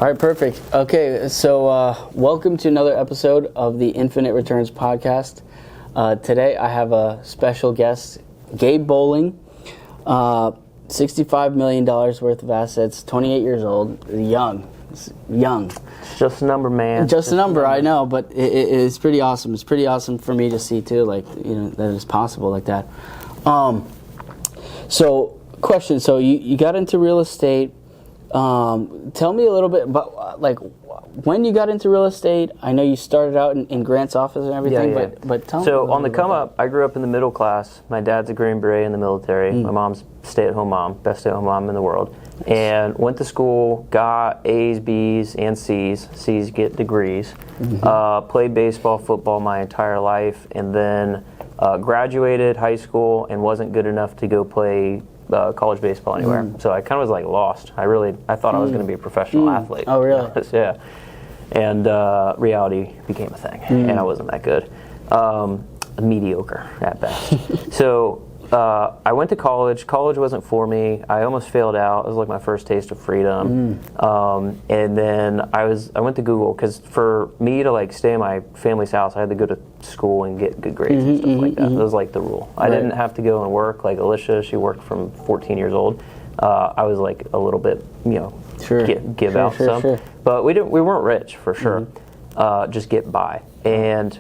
All right, perfect. Okay, so welcome to another episode of the Infinite Returns podcast. Today I have a special guest, Gabe Bowling, $65 million worth of assets, 28 years old, young. It's just a number, man. Just a number, I know, but it's pretty awesome. It's pretty awesome for me to see too, like, you know, that it's possible like that. So, question. So you got into real estate. Tell me a little bit about, like, when you got into real estate. I know you started out in Grant's office and everything, yeah. but tell me. So on the come up, I grew up in the middle class. My dad's a Green Beret in the military. My mom's stay-at-home mom, best stay-at-home mom in the world. And went to school, got A's, B's, and C's. C's get degrees. Played baseball, football my entire life, and then graduated high school and wasn't good enough to go play college baseball anywhere. So I kind of was like lost. I thought I was going to be a professional athlete. Oh, really? Yeah. And reality became a thing, and I wasn't that good. Mediocre at best. So I went to college. College wasn't for me. I almost failed out. It was like my first taste of freedom. And then I went to Google, because for me to like stay in my family's house, I had to go to school and get good grades and stuff like that. That was like the rule. I didn't have to go and work like Alicia. She worked from 14 years old. I was like a little bit, give out some. But we weren't rich for sure. Just get by. And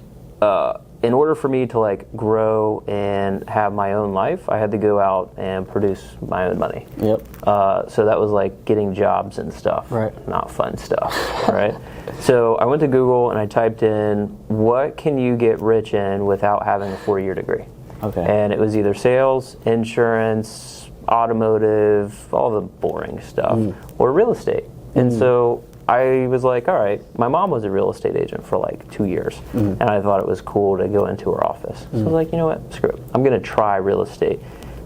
in order for me to like grow and have my own life, I had to go out and produce my own money. So that was like getting jobs and stuff, not fun stuff, right? So I went to Google and I typed in, what can you get rich in without having a 4-year degree? And it was either sales, insurance, automotive, all the boring stuff, or real estate. And so I was like, all right, my mom was a real estate agent for like 2 years, and I thought it was cool to go into her office. So I was like, you know what, screw it. I'm going to try real estate.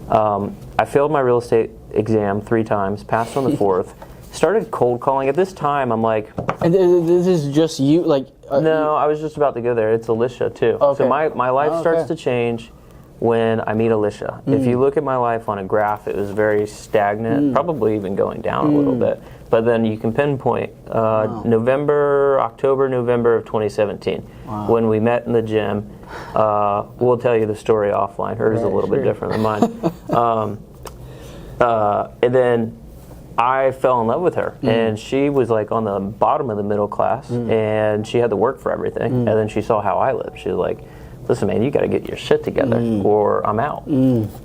I failed my real estate exam 3 times, passed on the 4th, started cold calling. At this time, I'm like... And this is just you, like... no, I was just about to go there. It's Alicia, too. So my life starts to change when I meet Alicia. If you look at my life on a graph, it was very stagnant, probably even going down a little bit. But then you can pinpoint October, November of 2017, when we met in the gym. We'll tell you the story offline. Hers is a little bit different than mine. And then I fell in love with her, and she was like on the bottom of the middle class, and she had to work for everything. And then she saw how I lived. She was like, listen, man, you got to get your shit together, or I'm out,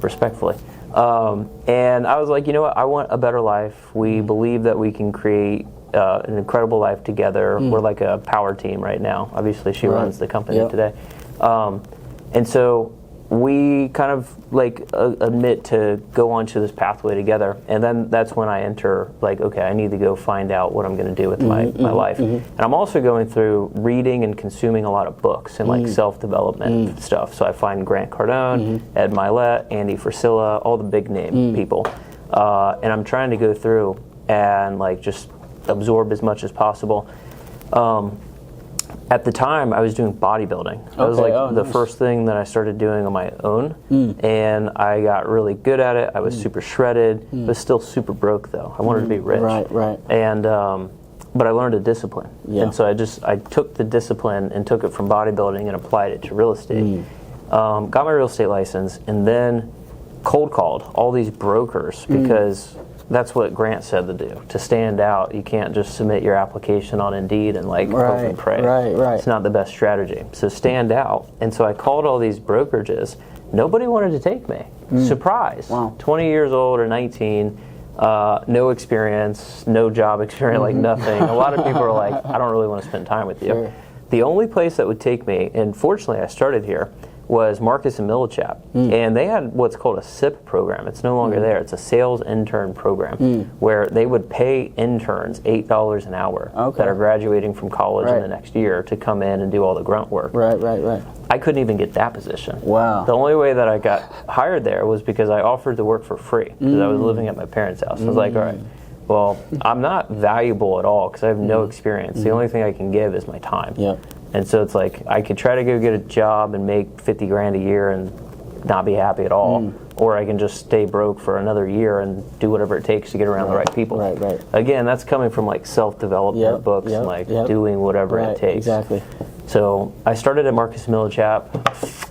respectfully. And I was like, you know what? I want a better life. We believe that we can create an incredible life together. We're like a power team right now. Obviously, she runs the company today. And so we kind of like admit to go onto this pathway together. And then that's when I enter, like, okay, I need to go find out what I'm going to do with my life. And I'm also going through reading and consuming a lot of books and like self-development stuff. So I find Grant Cardone, Ed Milet, Andy Frisella, all the big name people. And I'm trying to go through and like just absorb as much as possible. At the time, I was doing bodybuilding. That was like the first thing that I started doing on my own, and I got really good at it. I was super shredded, but still super broke though. I wanted to be rich. And but I learned a discipline, and so I took the discipline and took it from bodybuilding and applied it to real estate. Got my real estate license, and then cold called all these brokers because that's what Grant said to do. To stand out, you can't just submit your application on Indeed and like hope and pray. It's not the best strategy. So stand out. And so I called all these brokerages. Nobody wanted to take me. Surprise. 20 years old or 19, no experience, no job experience, like nothing. A lot of people are like, I don't really want to spend time with you. The only place that would take me, and fortunately I started here, was Marcus and Millichap. And they had what's called a SIP program. It's no longer there. It's a sales intern program where they would pay interns $8 an hour that are graduating from college in the next year to come in and do all the grunt work. I couldn't even get that position. The only way that I got hired there was because I offered to work for free because I was living at my parents' house. I was like, all right, well, I'm not valuable at all because I have no experience. The only thing I can give is my time. And so it's like I could try to go get a job and make $50 grand a year and not be happy at all, or I can just stay broke for another year and do whatever it takes to get around the right people. Right. Again, that's coming from like self-development books and like doing whatever it takes. Exactly. So I started at Marcus Millichap,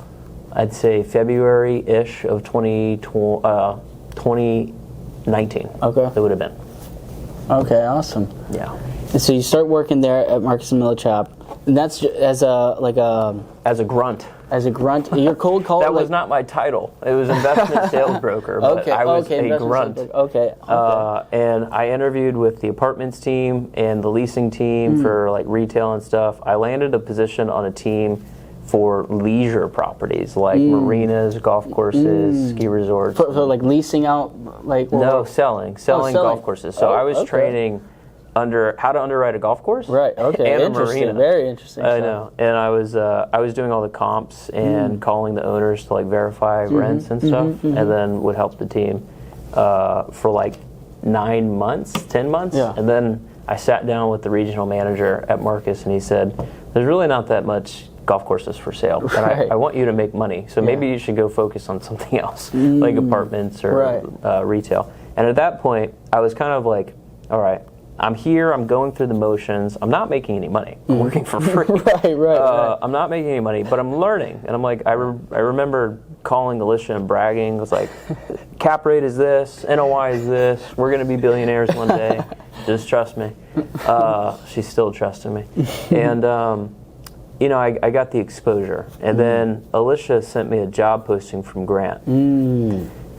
I'd say February-ish of 2019. Okay. It would have been. Okay, awesome. Yeah. And so you start working there at Marcus Millichap, and that's as a grunt. As a grunt, you're cold call. That was not my title. It was investment sales broker, but I was a grunt. Okay. And I interviewed with the apartments team and the leasing team for like retail and stuff. I landed a position on a team for leisure properties like marinas, golf courses, ski resorts. So like leasing out, like no, selling golf courses. So I was training under how to underwrite a golf course, right? Okay, and interesting, a marina. Very interesting. I know, and I was doing all the comps and calling the owners to like verify rents and stuff, and then would help the team for like 9 months, 10 months, and then I sat down with the regional manager at Marcus, and he said, "There's really not that much golf courses for sale, and I want you to make money, so maybe you should go focus on something else, like apartments or retail." And at that point, I was kind of like, all right, I'm here, I'm going through the motions, I'm not making any money, I'm working for free. Right. I'm not making any money, but I'm learning. And I'm like, I remember calling Alicia and bragging. I was like, cap rate is this, NOI is this, we're going to be billionaires one day, just trust me. She's still trusting me. And, I got the exposure. And then Alicia sent me a job posting from Grant.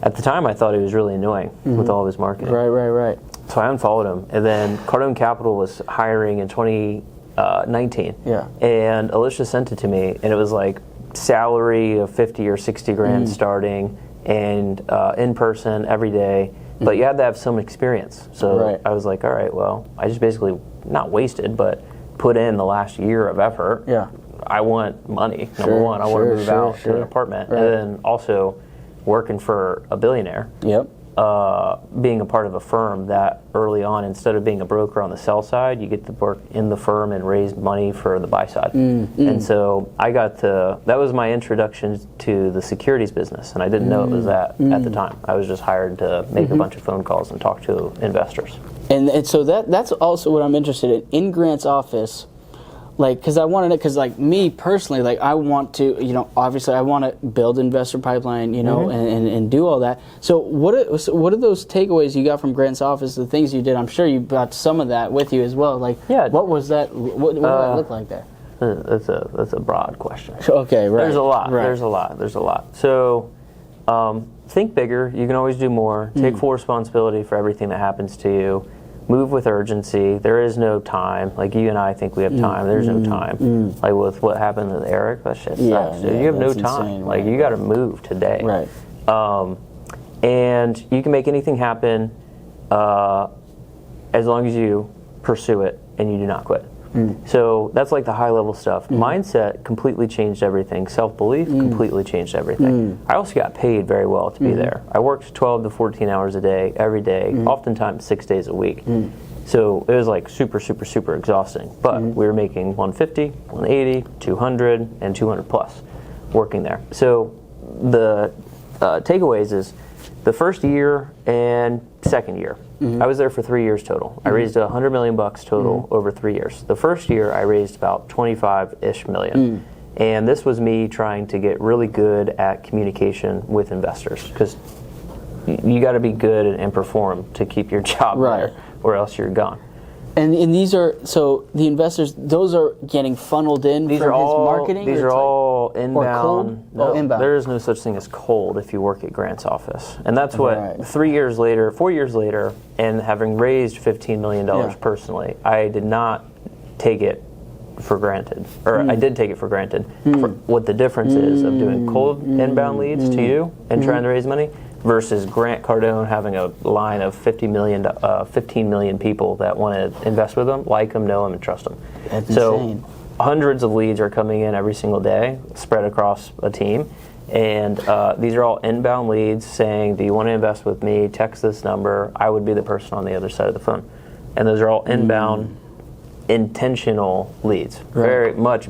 At the time, I thought he was really annoying with all of his marketing. Right. So I unfollowed him, and then Cardone Capital was hiring in 2019. And Alicia sent it to me, and it was like salary of 50 or 60 grand starting, and in person every day. But you had to have some experience. So I was like, all right, well, I just basically not wasted, but put in the last year of effort. I want money. Number one, I want to move out to an apartment, and then also working for a billionaire. Being a part of a firm that early on, instead of being a broker on the sell side, you get to work in the firm and raise money for the buy side. And so that was my introduction to the securities business, and I didn't know it was that at the time. I was just hired to make a bunch of phone calls and talk to investors. And so that's also what I'm interested in Grant's office. Like, because I wanted it, because like me personally, like I want to, obviously I want to build investor pipeline, and do all that. So what are those takeaways you got from Grant's office, the things you did? I'm sure you brought some of that with you as well. Like, what was that? What did that look like there? That's a broad question. Okay, right. There's a lot. Right. There's a lot. So think bigger. You can always do more. Take full responsibility for everything that happens to you. Move with urgency. There is no time. Like you and I think we have time. There's no time. Like with what happened with Eric, that shit sucks. You have no time. Insane, like you got to move today. Right. And you can make anything happen as long as you pursue it and you do not quit. So that's like the high level stuff. Mindset completely changed everything. Self-belief completely changed everything. I also got paid very well to be there. I worked 12 to 14 hours a day, every day, oftentimes 6 days a week. So it was like super, super, super exhausting. But we were making 150, 180, 200, and 200 plus working there. So the takeaways is the first year and second year. I was there for 3 years total. I raised $100 million total over 3 years. The first year I raised about 25-ish million. And this was me trying to get really good at communication with investors, because you got to be good and perform to keep your job there, or else you're gone. And these are, so the investors, those are getting funneled in for his marketing? These are all inbound. Or cold? No, inbound. there is no such thing as cold if you work at Grant's office. And that's what 4 years later, and having raised $15 million personally, I did not take it for granted. Or I did take it for granted. For what the difference is of doing cold inbound leads to you and trying to raise money versus Grant Cardone having a line of 15 million people that want to invest with them, like them, know them, and trust them. That's so insane. Hundreds of leads are coming in every single day, spread across a team. And these are all inbound leads saying, do you want to invest with me? Text this number. I would be the person on the other side of the phone. And those are all inbound, intentional leads. Very much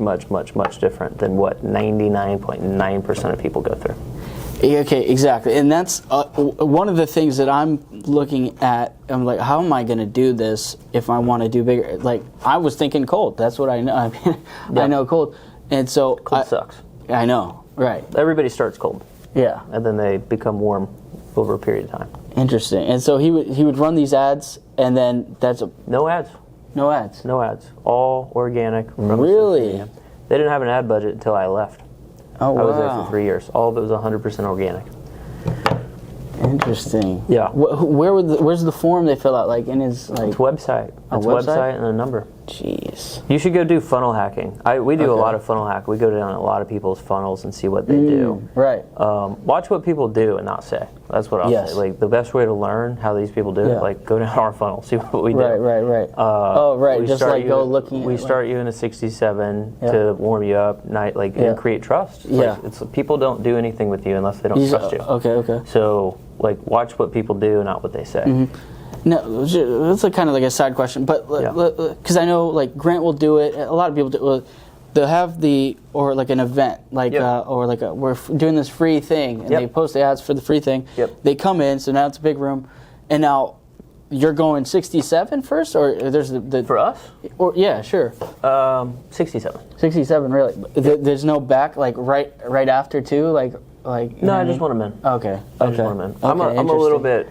different than what 99.9% of people go through. Okay, exactly. And that's one of the things that I'm looking at. I'm like, how am I going to do this if I want to do bigger? Like, I was thinking cold. That's what I know. I mean, I know cold. And so cold sucks. I know, right. Everybody starts cold. Yeah. And then they become warm over a period of time. Interesting. And so he would run these ads, and then no ads. No ads. No ads. All organic. Really? They didn't have an ad budget until I left. Oh, wow. I was there for 3 years. All of it was 100% organic. Interesting. Yeah. Where's the form they fill out? Like in his It's website. It's website and a number. Jeez. You should go do funnel hacking. We do a lot of funnel hack. We go down a lot of people's funnels and see what they do. Right. Watch what people do and not say. That's what I'll say. Like the best way to learn how these people do it, like go down our funnel, see what we do. Right. Just like go looking. We start you in a 67 to warm you up, and create trust. People don't do anything with you unless they don't trust you. Okay. So watch what people do, not what they say. No, that's kind of like a side question, but because I know like Grant will do it. A lot of people do. They'll have an event we're doing this free thing, and they post the ads for the free thing. They come in, so now it's a big room, and now you're going 67 first, or there's the for us? Or yeah, sure. 67. 67, really. There's no back right after too, No, I just want them in. Okay. I just want them in. I'm a little bit.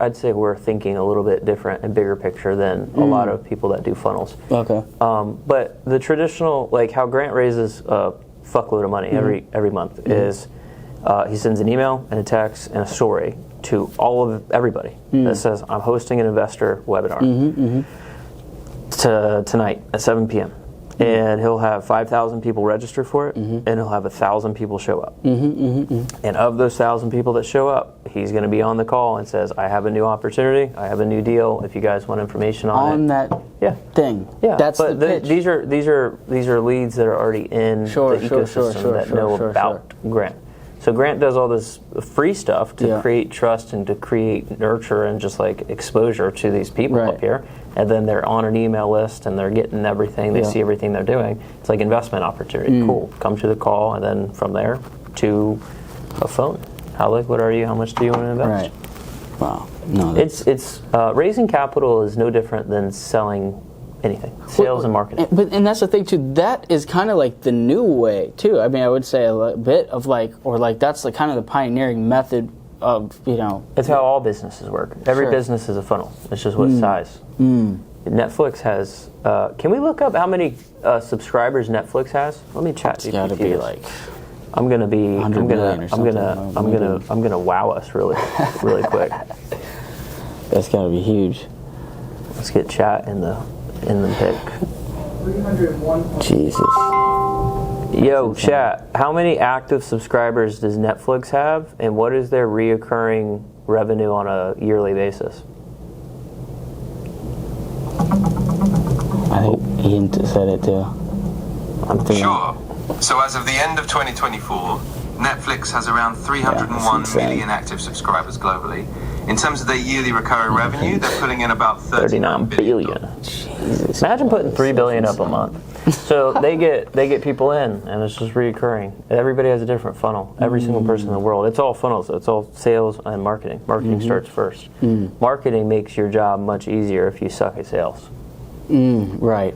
I'd say we're thinking a little bit different and bigger picture than a lot of people that do funnels. Okay. But the traditional, how Grant raises a fuckload of money every month is he sends an email and a text and a story to everybody that says, I'm hosting an investor webinar tonight at 7 p.m. And he'll have 5,000 people register for it, and he'll have 1,000 people show up. And of those 1,000 people that show up, he's going to be on the call and says, I have a new opportunity, I have a new deal, if you guys want information on that thing. Yeah, that's the pitch. These are leads that are already in the ecosystem that know about Grant. So Grant does all this free stuff to create trust and to create nurture and just exposure to these people up here. And then they're on an email list and they're getting everything. They see everything they're doing. It's like investment opportunity. Cool. Come to the call, and then from there to a phone. How liquid are you? How much do you want to invest? Right. Wow. No. It's raising capital is no different than selling anything. Sales and marketing. And that's the thing too. That is kind of like the new way too. I mean, I would say a bit of that's the kind of the pioneering method of It's how all businesses work. Every business is a funnel. It's just what size. Netflix has. Can we look up how many subscribers Netflix has? Let me chat. It's got to be I'm gonna wow us really quick. That's got to be huge. Let's get chat in the pic. 301. Jesus. Yo, chat. How many active subscribers does Netflix have, and what is their reoccurring revenue on a yearly basis? I think Ian said it too. I'm thinking. Sure. So as of the end of 2024, Netflix has around 301 million active subscribers globally. In terms of their yearly recurring revenue, they're putting in about 39 billion. Jesus. Imagine putting $3 billion up a month. So they get people in, and it's just reoccurring. Everybody has a different funnel. Every single person in the world. It's all funnels. It's all sales and marketing. Marketing starts first. Marketing makes your job much easier if you suck at sales. Right.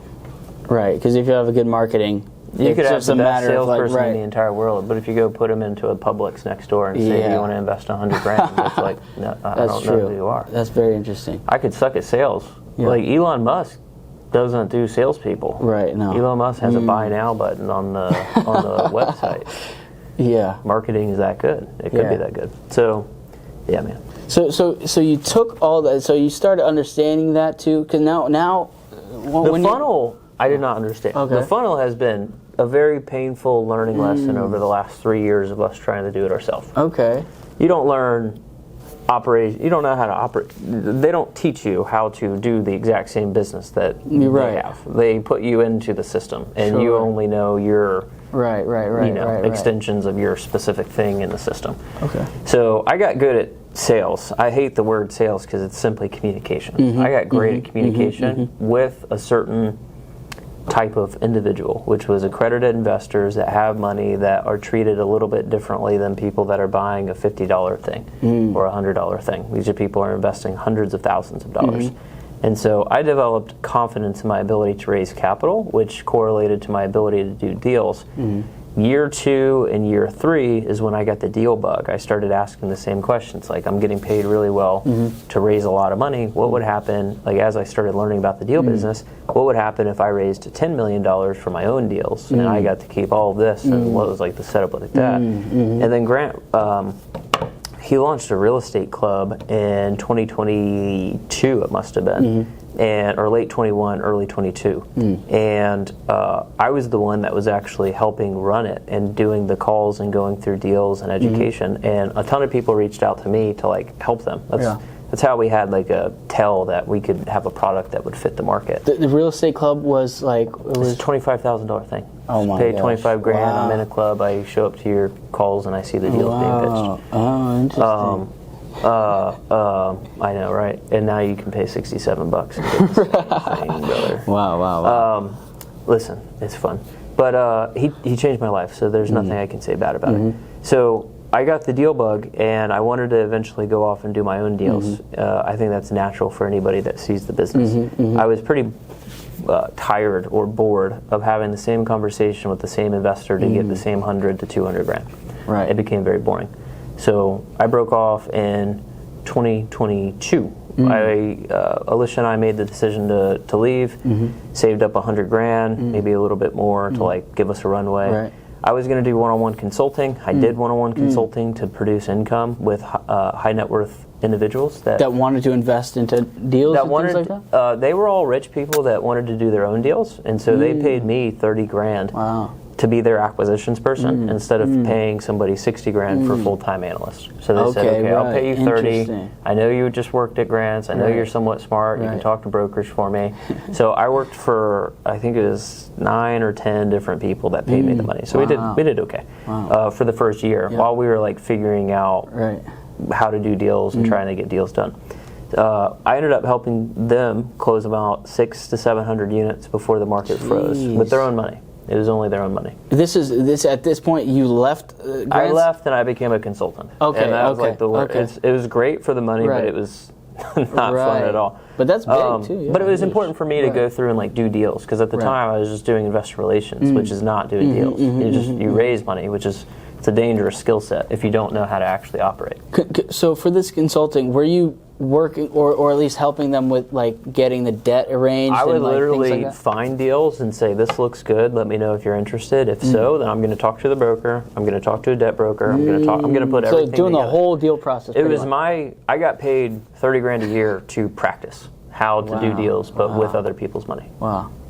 Because if you have a good marketing, you could have just the a best matter of salesperson in the entire world, but if you go put them into a Publix next door and say you want to invest $100,000, it's like, no, I don't know who you are. That's very interesting. I could suck at sales. Yeah. Like Elon Musk doesn't do salespeople. Right. No. Elon Musk has a buy now button on the website. Yeah. Marketing is that good. It could be that good. So, yeah, man. So you took all that. So you started understanding that too, because now the funnel I did not understand. Okay. The funnel has been a very painful learning lesson over the last 3 years of us trying to do it ourselves. Okay. You don't learn operation. You don't know how to operate. They don't teach you how to do the exact same business that they have. They put you into the system, and you only know your extensions of your specific thing in the system. Okay. So I got good at sales. I hate the word sales because it's simply communication. I got great at communication with a certain type of individual, which was accredited investors that have money that are treated a little bit differently than people that are buying a $50 thing or a $100 thing. These are people who are investing hundreds of thousands of dollars. And so I developed confidence in my ability to raise capital, which correlated to my ability to do deals. Year 2 and year 3 is when I got the deal bug. I started asking the same questions, like, I'm getting paid really well to raise a lot of money. What would happen, like, as I started learning about the deal business, what would happen if I raised $10 million for my own deals and I got to keep all of this, and what was like the setup like that. And then Grant, he launched a real estate club in 2022, it must have been. Or late 21, early 22. And I was the one that was actually helping run it and doing the calls and going through deals and education. And a ton of people reached out to me to like help them. That's how we had like a tell that we could have a product that would fit the market. The real estate club was like... It was a $25,000 thing. Oh my Pay gosh. 25 grand, Wow. I'm in a club, I show up to your calls and I see the deals being pitched. Oh, interesting. I know, right? And now you can pay $67 and get the same thing, brother. Wow. Listen, it's fun. But he changed my life, so there's nothing I can say bad about it. So I got the deal bug, and I wanted to eventually go off and do my own deals. I think that's natural for anybody that sees the business. I was pretty tired or bored of having the same conversation with the same investor to get the same 100 to 200 grand. Right. It became very boring. So I broke off in 2022. Alicia and I made the decision to leave, saved up 100 grand, maybe a little bit more to like give us a runway. Right. I was going to do one-on-one consulting. I did one-on-one consulting to produce income with high net worth individuals that wanted to invest into deals and things like that? They were all rich people that wanted to do their own deals, and so they paid me 30 grand to be their acquisitions person instead of paying somebody 60 grand for full-time analyst. So they said, okay, I'll pay you 30. I know you just worked at Grants. I know you're somewhat smart. You can talk to brokers for me. So I worked for, I think it was 9 or 10 different people that paid me the money. So we did okay for the first year while we were like figuring out how to do deals and trying to get deals done. I ended up helping them close about 600 to 700 units before the market froze with their own money. It was only their own money. This at this point you left Grants? I left and I became a consultant. Okay, and that was like the work. It was great for the money, but it was not fun at all. But that's big too. Yeah, but it was important for me to go through and like do deals, because at the time I was just doing investor relations, which is not doing deals. You raise money, which is it's a dangerous skill set if you don't know how to actually operate. So for this consulting, were you working or at least helping them with like getting the debt arranged? I would and, like, literally things like that? find deals and say, this looks good, let me know if you're interested. If so, then I'm going to talk to the broker, I'm going to talk to a debt broker, I'm going to put everything doing together. the whole deal process. It was I got paid 30 grand a year to practice how to do deals, but with other people's money.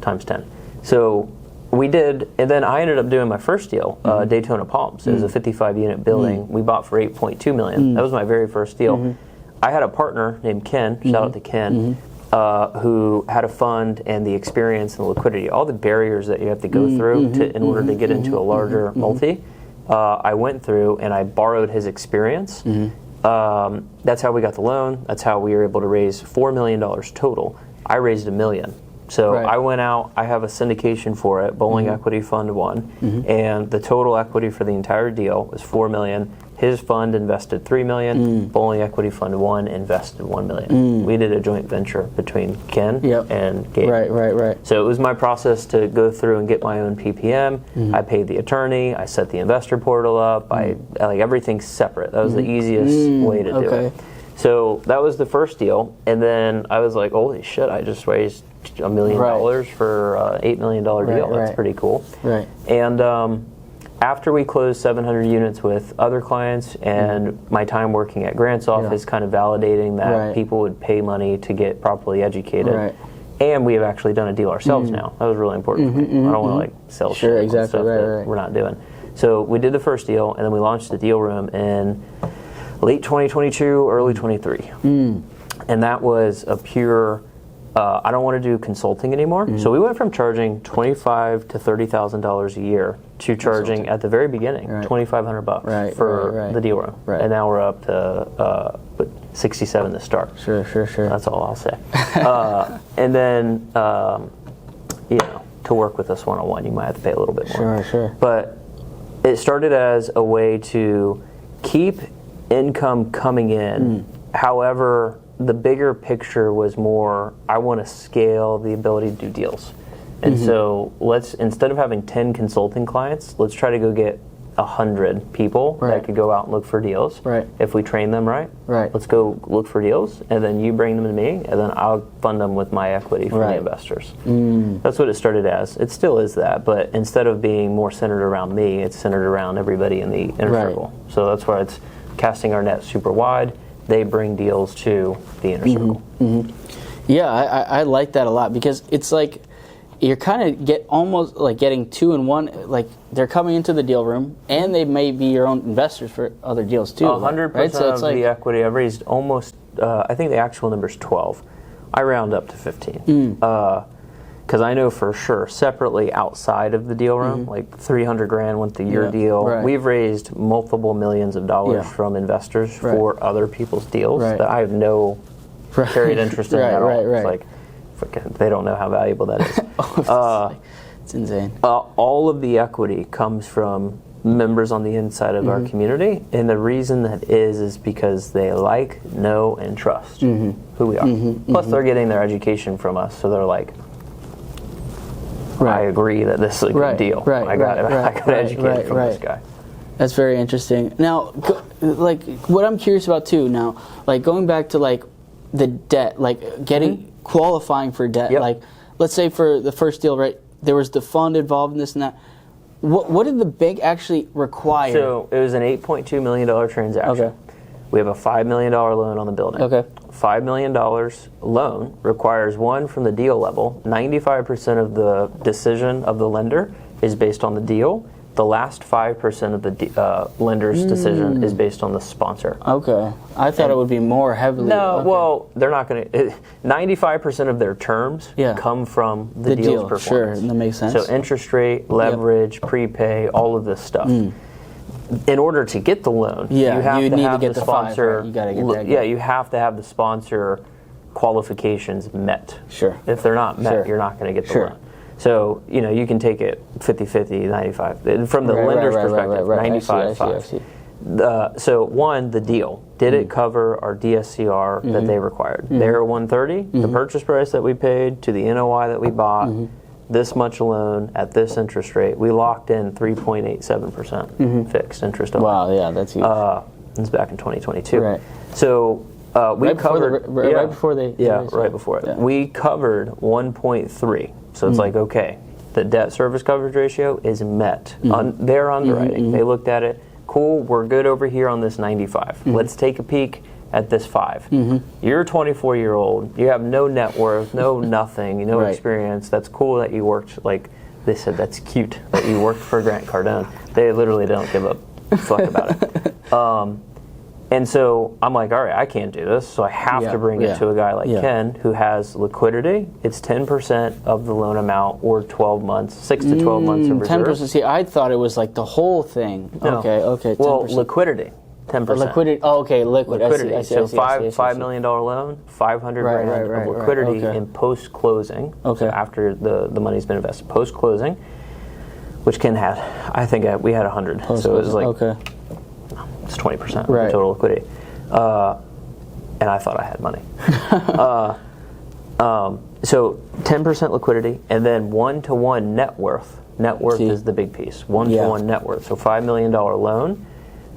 Times 10. So we did, and then I ended up doing my first deal, Daytona Palms. It was a 55 unit building. We bought for $8.2 million. That was my very first deal. I had a partner named Ken, shout out to Ken, who had a fund and the experience and the liquidity, all the barriers that you have to go through in order to get into a larger multi. I went through and I borrowed his experience. That's how we got the loan. That's how we were able to raise $4 million total. I raised $1 million. So I went out, I have a syndication for it, Bowling Equity Fund 1, and the total equity for the entire deal was $4 million. His fund invested $3 million. Bowling Equity Fund 1 invested $1 million. We did a joint venture between Ken and Gabe. Right. So it was my process to go through and get my own PPM. I paid the attorney. I set the investor portal up. Like everything's separate. That was the easiest way to do it. So that was the first deal, and then I was like, holy shit! I just raised $1 million for an $8 million deal. That's pretty cool. And after we closed 700 units with other clients and my time working at Grant's office kind of validating that people would pay money to get properly educated. And we have actually done a deal ourselves now. That was really important for me. I don't want to like sell shit and stuff that we're not doing. So we did the first deal, and then we launched the deal room in late 2022, early 23. And that was a pure I don't want to do consulting anymore. So we went from charging $25,000 to $30,000 a year to charging at the very beginning $2,500 for the deal room, and now we're up to 67 to start. Sure. That's all I'll say. And then to work with us one-on-one. You might have to pay a little bit more. Sure. But it started as a way to keep income coming in. However, the bigger picture was more, I want to scale the ability to do deals. And so instead of having 10 consulting clients, let's try to go get 100 people that could go out and look for deals. If we train them right, let's go look for deals, and then you bring them to me, and then I'll fund them with my equity from the investors. That's what it started as. It still is that, but instead of being more centered around me, it's centered around everybody in the inner circle. So that's why it's casting our net super wide. They bring deals to the inner circle. Yeah, I like that a lot, because it's like you're kind of almost like getting two in one. Like they're coming into the deal room, and they may be your own investors for other deals too. 100% so of the equity. I've raised almost. I think the actual number is 12. I round up to 15 because I know for sure separately outside of the deal room, like $300,000 went the year deal. We've raised multiple millions of dollars from investors for other people's deals that I have no carried interest in at all. It's like, they don't know how valuable that is. It's insane. All of the equity comes from members on the inside of our community, and the reason that is because they like, know, and trust who we are. Plus, they're getting their education from us, so they're like, I agree that this is a good deal. I got educated from this guy. That's very interesting. Now, like, what I'm curious about too, now, like going back to like the debt, like getting qualifying for debt, like let's say for the first deal, right, there was the fund involved in this and that. What did the bank actually require? So it was an $8.2 million transaction. We have a $5 million loan on the building. $5 million loan requires one from the deal level. 95% of the decision of the lender is based on the deal. The last 5% of the lender's decision is based on the sponsor. I thought it would be more heavily. No, well, they're not going to. 95% of their terms come from the deal's performance. That makes sense. So interest rate, leverage, prepay, all of this stuff. In order to get the loan, you have to have the sponsor. You gotta get that. You have to have the sponsor qualifications met. If they're not met, you're not going to get the loan. So, you can take it 50-50, 95. From the lender's perspective, 95-5. So, one, the deal. Did it cover our DSCR that they required? They're 130, the purchase price that we paid to the NOI that we bought, this much loan at this interest rate. We locked in 3.87% fixed interest on Wow, that's huge. It's back in 2022. So, we covered... right before they... right before it. We covered 1.3. So it's like, okay, the debt service coverage ratio is met. Their underwriting, they looked at it, cool, we're good over here on this 95. Let's take a peek at this 5. You're a 24-year-old, you have no net worth, no nothing, no experience. That's cool that you worked, like they said, that's cute that you worked for Grant Cardone. They literally don't give a fuck about it. And so I'm like, all right, I can't do this, so I have to bring it to a guy like Ken who has liquidity. It's 10% of the loan amount or 12 months, 6 to 12 months of reserve. 10%. See, I thought it was like the whole thing. No. Okay. 10%. Well, liquidity, 10%. Liquidity. Liquidity. I see. So $5 million loan, $500,000 of liquidity in post-closing. So after the money's been invested, post-closing, which Ken had. I think we had 100. So it was like. It's 20% of the total liquidity. And I thought I had money. So 10% liquidity, and then 1-to-1 net worth. Net worth is the big piece. 1-to-1 net worth. So $5 million loan.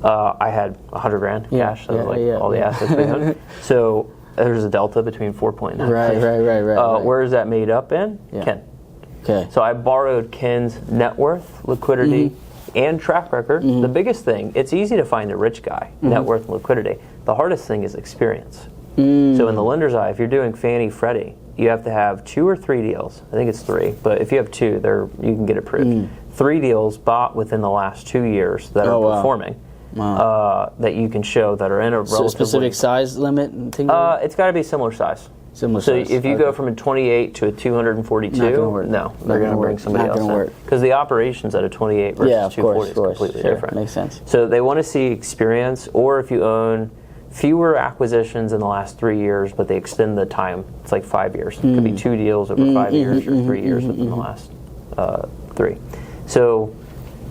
I had $100,000 cash. So all the assets we owned. So there's a delta between 4.9. Right. Where is that made up in? Ken. So I borrowed Ken's net worth, liquidity, and track record. The biggest thing, it's easy to find a rich guy, net worth and liquidity. The hardest thing is experience. So in the lender's eye, if you're doing Fannie, Freddie, you have to have 2 or 3 deals. I think it's 3, but if you have 2, you can get approved. 3 deals bought within the last 2 years that are performing. That you can show that are in a relatively... specific size limit? And things it's got to be similar size. So if you go from a 28 to a 242, no, they're going to bring somebody else in. Because the operations at a 28 versus 240 is completely different. Makes sense. So they want to see experience, or if you own fewer acquisitions in the last 3 years, but they extend the time, it's like 5 years. It could be 2 deals over 5 years or 3 years within the last 3. So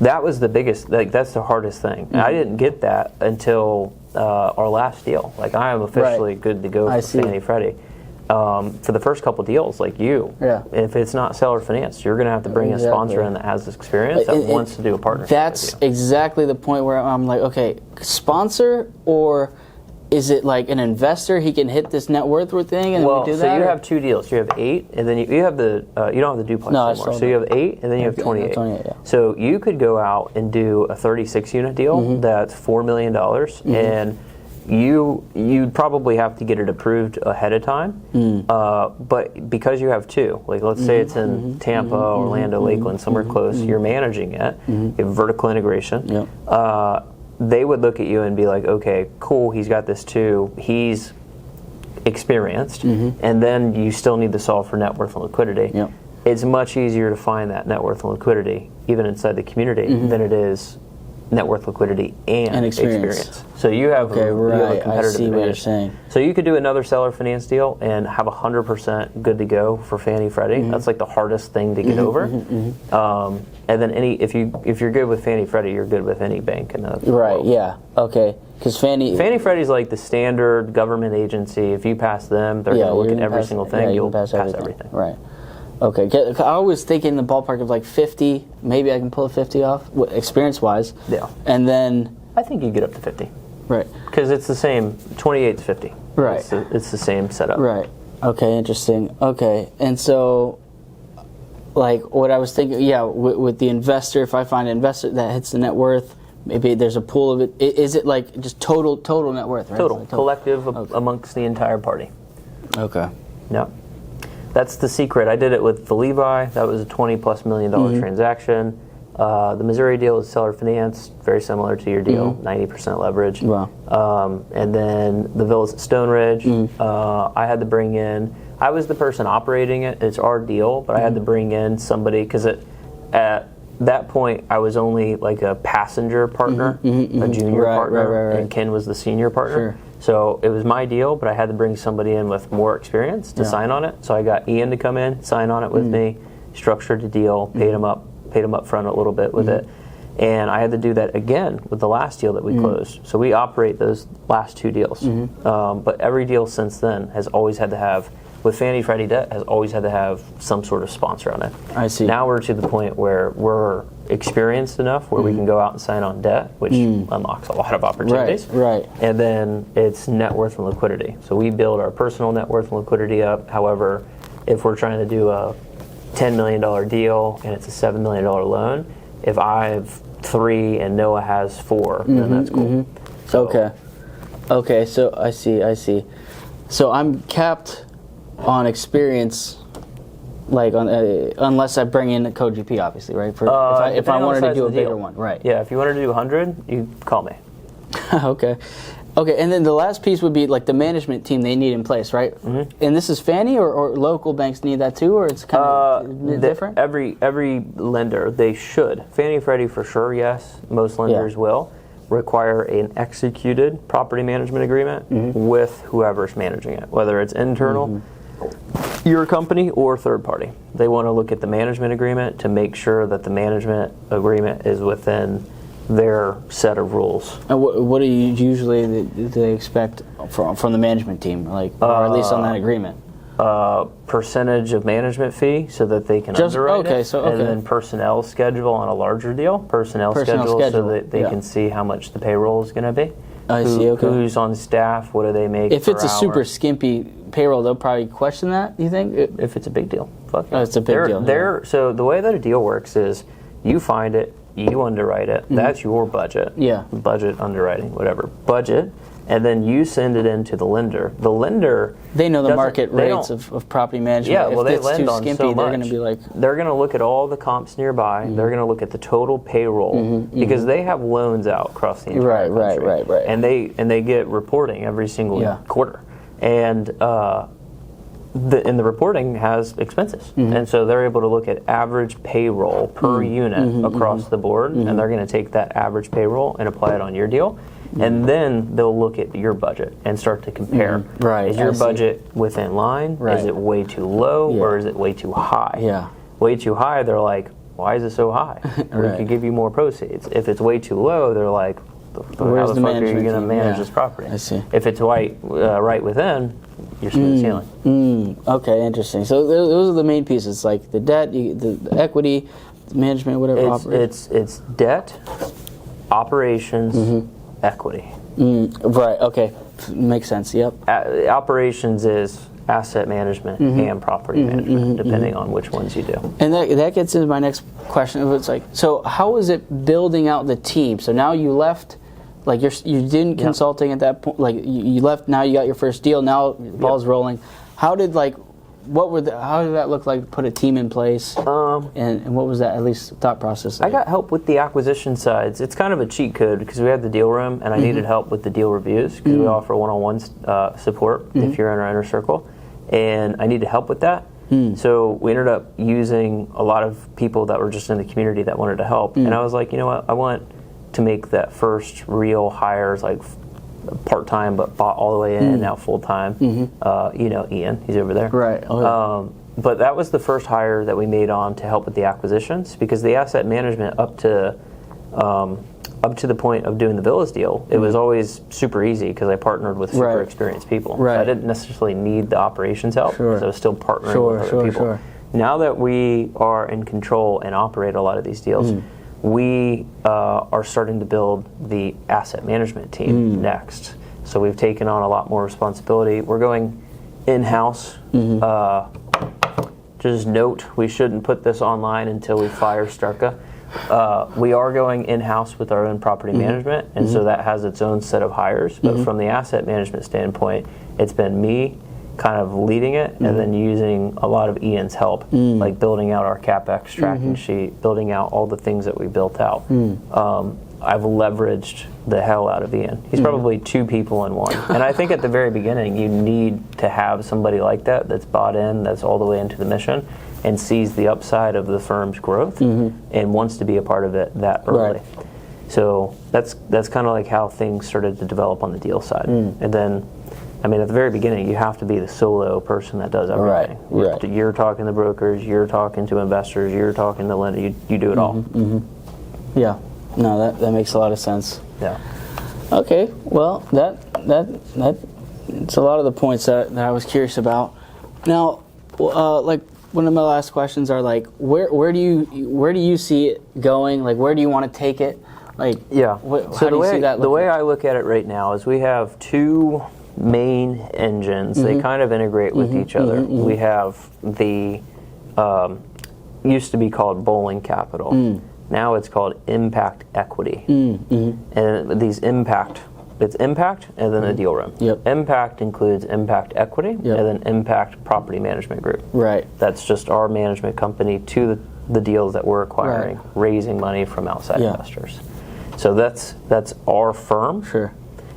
that was the biggest, like that's the hardest thing. And I didn't get that until our last deal. Like I am officially good to go for Fannie Freddie. For the first couple deals, like you, if it's not seller finance, you're going to have to bring a sponsor in that has this experience that wants to do a partnership. That's exactly the point where I'm like, okay, sponsor, or is it like an investor? He can hit this net worth thing, and we do that. So you have 2 deals. You have 8, and then you have the you don't have the duplex anymore. So you have 8, and then you have 28. 28, yeah. So you could go out and do a 36 unit deal that's $4 million, and you'd probably have to get it approved ahead of time. But because you have 2, like let's say it's in Tampa, Orlando, Lakeland, somewhere close, you're managing it. You have vertical integration. They would look at you and be like, okay, cool, he's got this too. He's experienced, and then you still need to solve for net worth and liquidity. It's much easier to find that net worth and liquidity, even inside the community, than it is net worth, liquidity, and experience. So you have, you have a competitive I see advantage. what you're saying. So you could do another seller finance deal and have 100% good to go for Fannie Freddie. That's like the hardest thing to get over. And then if you're good with Fannie Freddie, you're good with any bank in the world. Okay. Because Fannie Freddie's like the standard government agency. If you pass them, they're going to look at every single thing. You'll pass everything. Right. Okay. I was thinking the ballpark of like 50. Maybe I can pull a 50 off, experience-wise. Yeah. And then I think you get up to 50. Right. Because it's the same. 28 to 50. Right. It's the same setup. Right. Okay. Interesting. Okay. And so, like what I was thinking, with the investor, if I find an investor that hits the net worth, maybe there's a pool of it. Is it like just total net worth? Right? Total. Like Collective amongst the entire party. Okay. Yeah. That's the secret. I did it with the Levi. That was a $20+ million transaction. The Missouri deal is seller finance, very similar to your deal, 90% leverage. Wow. And then the villas at Stone Ridge, I had to bring in, I was the person operating it. It's our deal, but I had to bring in somebody because at that point I was only like a passenger partner, a junior partner, and Ken was the senior partner. Sure. So it was my deal, but I had to bring somebody in with more experience to sign on it. So I got Ian to come in, sign on it with me, structured the deal, paid him up front a little bit with it. And I had to do that again with the last deal that we closed. So we operate those last 2 deals. But every deal since then has always had to have, with Fannie Freddie debt, has always had to have some sort of sponsor on it. I see. Now we're to the point where we're experienced enough where we can go out and sign on debt, which unlocks a lot of opportunities. Right. And then it's net worth and liquidity. So we build our personal net worth and liquidity up. However, if we're trying to do a $10 million deal and it's a $7 million loan, if I have 3 and Noah has 4, then that's cool. So, Okay, so I see. So I'm capped on experience, like on unless I bring in a co-GP, obviously, right? If I wanted to do a bigger one, right? Yeah, if you wanted to do 100, you call me. Okay, and then the last piece would be like the management team they need in place, right? And this is Fannie or local banks need that too, or it's kind of different? Every lender, they should. Fannie Freddie for sure, yes. Most lenders will require an executed property management agreement with whoever's managing it, whether it's internal, your company, or third party. They want to look at the management agreement to make sure that the management agreement is within their set of rules. And what do you usually do they expect from the management team, like, or at least on that agreement? Percentage of management fee so that they can underwrite it. And then personnel schedule on a larger deal. Personnel schedule so that they can see how much the payroll is going to be. I see. Okay. Who's on staff? What do they make? If it's a per hour. super skimpy payroll, they'll probably question that. You think? If it's a big deal, fuck yeah. Oh, it's a big deal. So the way that a deal works is you find it, you underwrite it. That's your budget. Yeah. Budget, underwriting, whatever. Budget. And then you send it in to the lender. The lender, they know the market rates of property management. Yeah, well, if they it's lend too on skimpy, so much. they're going to be like, they're going to look at all the comps nearby. They're going to look at the total payroll because they have loans out across the entire country. Right. And they get reporting every single quarter, and the reporting has expenses, and so they're able to look at average payroll per unit across the board, and they're going to take that average payroll and apply it on your deal. And then they'll look at your budget and start to compare. Right. Is your budget within line? Right. Is it way too low or is it way too high? Yeah. way too high, they're like, why is it so high? We could give you more proceeds. If it's way too low, they're like, how the fuck are you going to manage this property? I see. If it's right within, you're smooth sailing. Okay, interesting. So those are the main pieces, like the debt, the equity, management, whatever. It's debt, operations, equity. Right. Okay. Makes sense. Yep. Operations is asset management and property management, depending on which ones you do. And that gets into my next question. It's like, so how is it building out the team? So now you left, like you did consulting at that point. Like you left. Now you got your first deal. Now ball's rolling. How did how did that look like to put a team in place? And what was that, at least, thought process like? I got help with the acquisition sides. It's kind of a cheat code because we had the deal room, and I needed help with the deal reviews because we offer one-on-one support if you're in our inner circle, and I needed help with that. So we ended up using a lot of people that were just in the community that wanted to help, and I was like, you know what, I want to make that first real hires, like part-time but bought all the way in and now full-time. Ian, he's over there. Right. But that was the first hire that we made on to help with the acquisitions, because the asset management up to the point of doing the villas deal, it was always super easy because I partnered with super experienced people. So I didn't necessarily need the operations help because I was still partnering with other people. Now that we are in control and operate a lot of these deals, we are starting to build the asset management team next. So we've taken on a lot more responsibility. We're going in-house. Just note, we shouldn't put this online until we fire Starka. We are going in-house with our own property management, and so that has its own set of hires. But from the asset management standpoint, it's been me kind of leading it, and then using a lot of Ian's help, like building out our CapEx tracking sheet, building out all the things that we built out. I've leveraged the hell out of Ian. He's probably two people in one. And I think at the very beginning, you need to have somebody like that that's bought in, that's all the way into the mission, and sees the upside of the firm's growth and wants to be a part of it that early. So that's kind of like how things started to develop on the deal side. And then, I mean, at the very beginning, you have to be the solo person that does everything. You're talking to brokers, you're talking to investors, you're talking to lenders, you do it all. Yeah. No, that makes a lot of sense. Yeah. Okay. Well, it's a lot of the points that I was curious about. Now, like one of my last questions are like, where do you see it going? Like, where do you want to take it? Like, yeah. How do you see that? The way I look at it right now is we have two main engines. They kind of integrate with each other. We have the used to be called Bowling Capital. Now it's called Impact Equity. And these it's Impact and then a deal room. Impact includes Impact Equity and then Impact Property Management Group. That's just our management company to the deals that we're acquiring, raising money from outside investors. So that's our firm.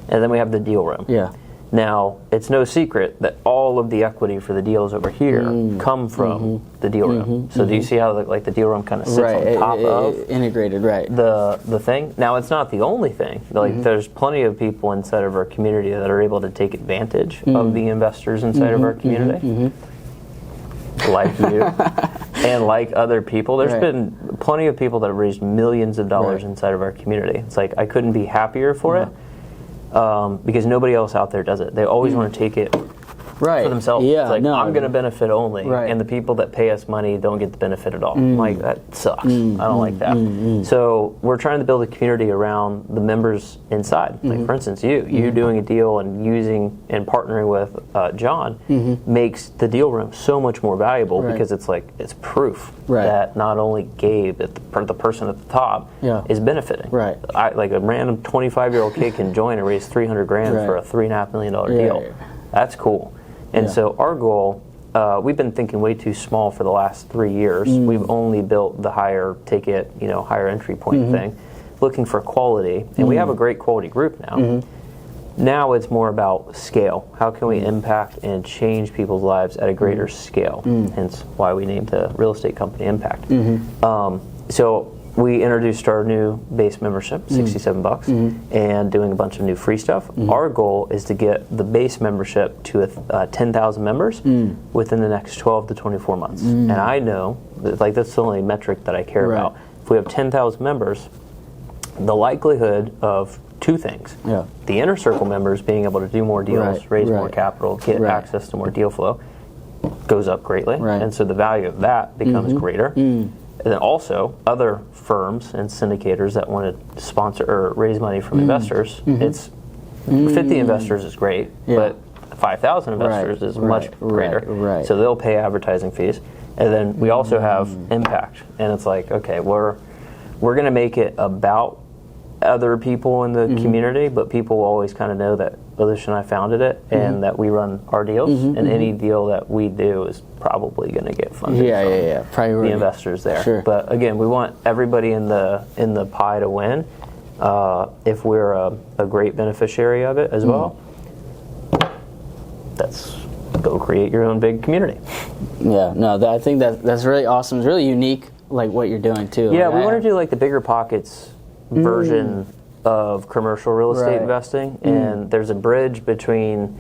And then we have the deal room. Now, it's no secret that all of the equity for the deals over here come from the deal room. So do you see how the deal room kind of sits on top of integrated, the thing? Now, it's not the only thing. Like there's plenty of people inside of our community that are able to take advantage of the investors inside of our community. Like you and like other people. There's been plenty of people that have raised millions of dollars inside of our community. It's like I couldn't be happier for it. Because nobody else out there does it. They always want to take it for themselves. It's like, I'm going to benefit only, and the people that pay us money don't get the benefit at all. I'm like, that sucks. I don't like that. So we're trying to build a community around the members inside. Like, for instance, you doing a deal and using and partnering with John makes the deal room so much more valuable because it's like, it's proof that not only Gabe, the person at the top, is benefiting. Like a random 25-year-old kid can join and raise $300,000 for a $3.5 million deal. That's cool. And so our goal, we've been thinking way too small for the last 3 years. We've only built the higher ticket, higher entry point thing, looking for quality. And we have a great quality group now. Now it's more about scale. How can we impact and change people's lives at a greater scale? Hence why we named the real estate company Impact. So we introduced our new base membership, $67, and doing a bunch of new free stuff. Our goal is to get the base membership to 10,000 members within the next 12 to 24 months. And I know like that's the only metric that I care about. If we have 10,000 members, the likelihood of two things: the inner circle members being able to do more deals, raise more capital, get access to more deal flow, goes up greatly, and so the value of that becomes greater. And then also other firms and syndicators that want to sponsor or raise money from investors. It's 50 investors is great, but 5,000 investors is much greater. So they'll pay advertising fees. And then we also have impact, and it's like, okay, we're going to make it about other people in the community, but people will always kind of know that Alicia and I founded it, and that we run our deals, and any deal that we do is probably going to get funded from priority. The investors there. Sure. But again, we want everybody in the pie to win. If we're a great beneficiary of it as well, that's go create your own big community. Yeah, no, I think that's really awesome. It's really unique, like what you're doing too. Yeah, like, we want to do like the bigger pockets version of commercial real estate investing, and there's a bridge between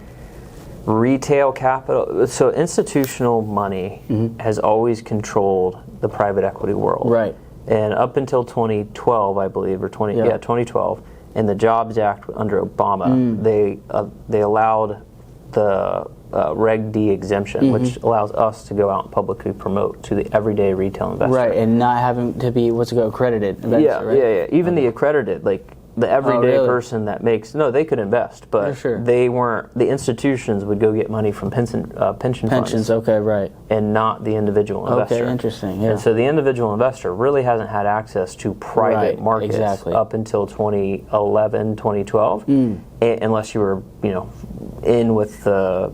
retail capital. So institutional money has always controlled the private equity world, and up until 2012, I believe, or 2012, and the Jobs Act under Obama, they allowed the Reg D exemption, which allows us to go out and publicly promote to the everyday retail investor. Right, and not having to be accredited investor, yeah. Even the accredited, like the everyday person that makes, they could invest, but they weren't, the institutions would go get money from pension funds. And not the individual investor. Okay, interesting, yeah. And so the individual investor really hasn't had access to private markets up until 2011, 2012, unless you were, in with the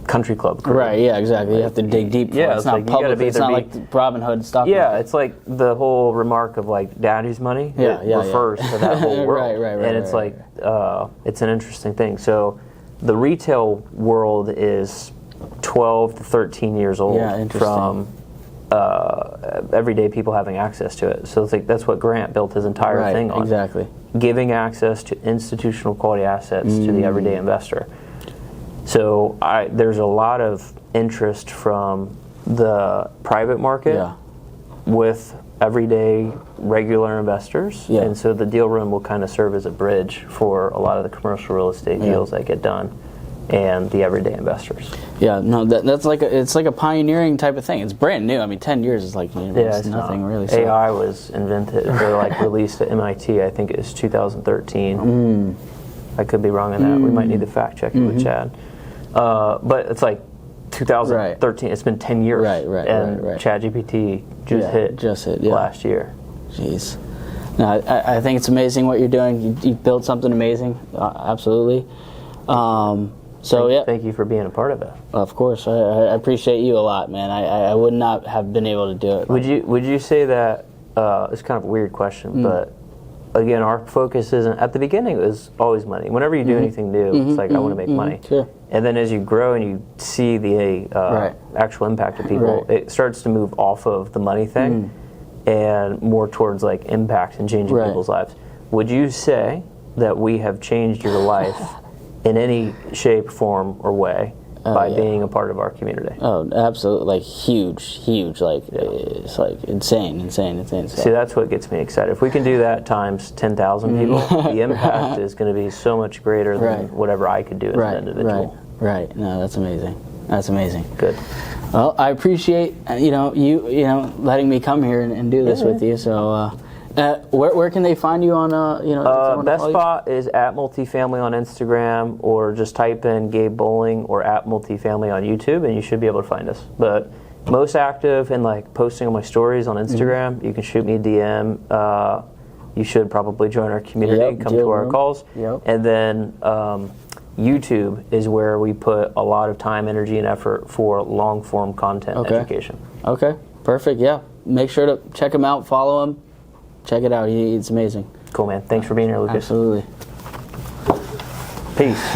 country club crew. Right, yeah, exactly. You have to dig deep for it. It's not public. It's not like Robin Hood stock market. It's like the whole remark of like daddy's money. It refers to that whole world. And it's like, it's an interesting thing. So the retail world is 12 to 13 years old from everyday people having access to it. So it's like that's what Grant built his entire thing on. Exactly. Giving access to institutional quality assets to the everyday investor. So there's a lot of interest from the private market with everyday regular investors, and so the deal room will kind of serve as a bridge for a lot of the commercial real estate deals that get done, and the everyday investors. Yeah, no, that's like it's like a pioneering type of thing. It's brand new. I mean, 10 years is like it's nothing really. So. AI was invented or like released at MIT. I think it was 2013. I could be wrong on that. We might need to fact check it with Chad. But it's like 2013. It's been 10 years. And ChatGPT just hit last year. Jeez. No, I think it's amazing what you're doing. You built something amazing. Absolutely. Thank you for being a part of it. Of course, I appreciate you a lot, man. I would not have been able to do it. Would you say that? It's kind of a weird question, but again, our focus isn't at the beginning. It was always money. Whenever you do anything new, it's like I want to make money. Sure. And then as you grow and you see the actual impact of people, it starts to move off of the money thing and more towards like impact and changing people's lives. Would you say that we have changed your life in any shape, form, or way by being a part of our community? Oh, absolutely. Like huge. Like it's like insane. See, that's what gets me excited. If we can do that times 10,000 people, the impact is going to be so much greater than whatever I could do as an individual. Right. No, that's amazing. Good. Well, I appreciate you letting me come here and do this with you. So. Where can they find you on best spot is at Multifamily on Instagram, or just type in Gabe Bowling or at Multifamily on YouTube, and you should be able to find us. But most active in like posting on my stories on Instagram. You can shoot me a DM. You should probably join our community, come to our calls. And then YouTube is where we put a lot of time, energy, and effort for long form content education. Okay, perfect. Yeah, make sure to check him out, follow him. Check it out. It's amazing. Cool, man. Thanks for being here, Lucas. Absolutely. Peace.